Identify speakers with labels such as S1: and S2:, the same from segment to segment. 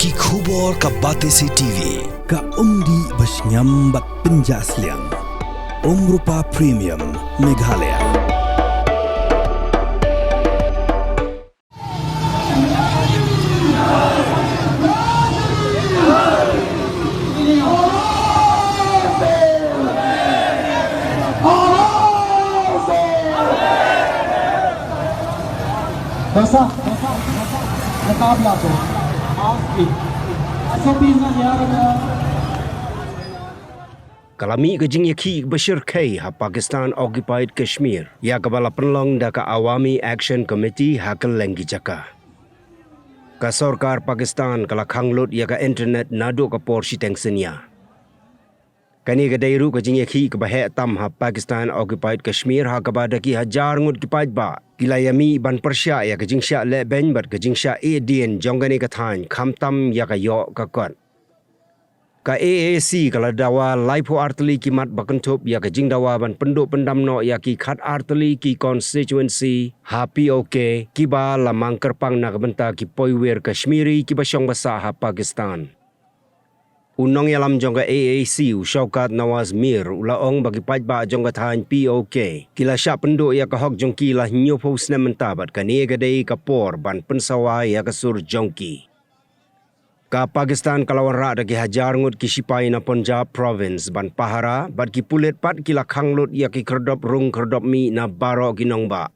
S1: Ki khubor ka Batesi TV ka umdi basnyam bak penjaslian Rupa Premium Meghalaya.
S2: Basa, natabla ko.
S3: Kalami ke JINGÂAKHIH BESHIRKAI ha Pakistan occupied Kashmir ya kepala penlong da ka Awami Action Committee ha KELENGGIJAKHIH. Ka Sarkar Pakistan kala khanglut ya ka internet nado ka porsi tengsenia. Kani ka dairu ka JINGÂAKHIH ka bahe tam ha Pakistan occupied Kashmir ha kabada ki HAJAR ngut ki pajba. Kilayami ban persya ya ka jingsya le benbat ka jingsya dien jonggani ka than khamtam ya ka yo ka kon. Ka AAC kala dawa laipo arteli kimat bakentup ya ka jingdawa ban penduk pendamno ya ki khat arteli ki constituency ha PoK kiba lamang kerpang na kabenta ki poiwer Kashmiri ki basyong basa ha Pakistan. Unong yalam jongga AAC Shaukat Nawaz Mir ulaong bagi pajba jongga than PoK kila sya penduk ya ka hok jongki lah nyopos na mentabat kani gadai kapor ban pensawa ya ka sur jongki. Ka Pakistan kalawan rak dagi HAJAR ngut ki SHIPAI na Punjab province ban pahara bat ki pulit pat kila khanglut ya ki kerdop rung kerdop mi na baro ki nongba.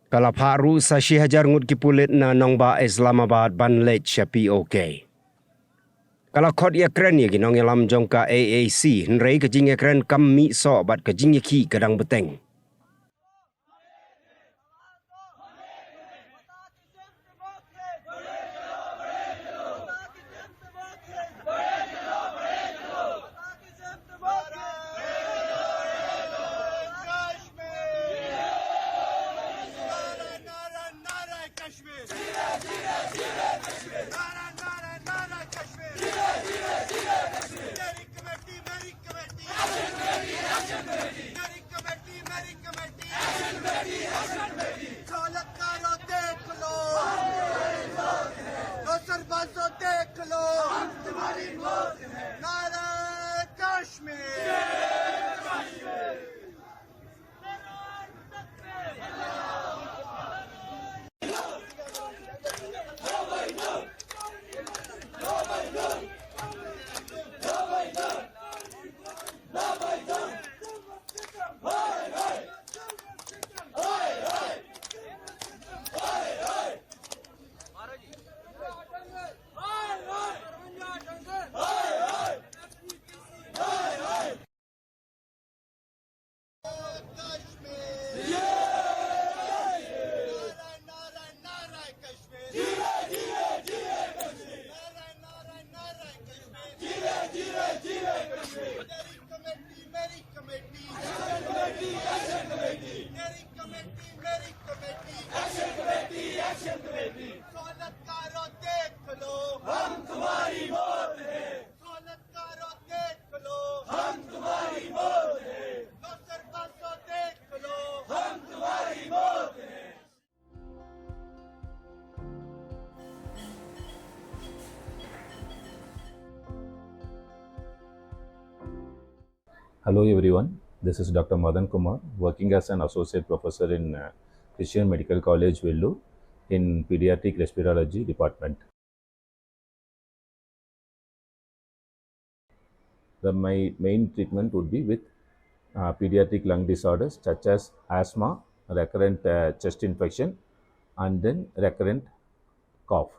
S3: Kala pharu sa shi HAJAR ngut ki pulit na nongba Islamabad ban lech sya PoK. Kala khot ya kren ya ki nong yalam jong ka AAC henrei ka jing ya kren kam mi so bat ka JINGÂAKHIH kadang beteng.
S4: Hello everyone, this is Dr. Madan Kumar, working as an associate professor in Christian Medical College, Vellore, in Pediatric Respirology Department. My main treatment would be with pediatric lung disorders such as asthma, recurrent chest infection, and then recurrent cough.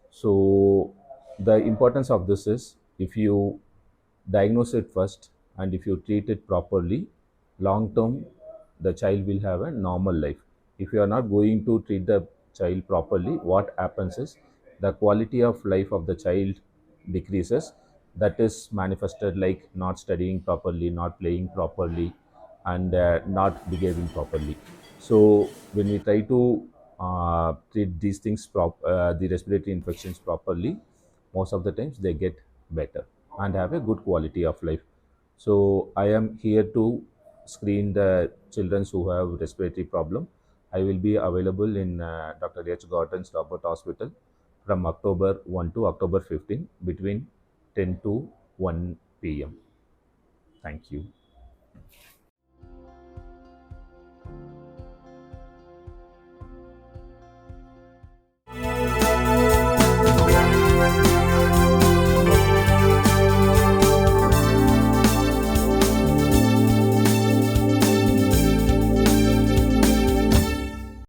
S4: So the importance of this is if you diagnose it first, and if you treat it properly, long term the child will have a normal life. If you are not going to treat the child properly, what happens is the quality of life of the child decreases. That is manifested like not studying properly, not playing properly, and not behaving properly. So when we try to treat these things, the respiratory infections properly, most of the times they get better and have a good quality of life. So I am here to screen the children who have respiratory problem. I will be available in Dr. H. Gordon's Robert Hospital from October 1 to October 15 between 10 to 1 p.m. Thank you.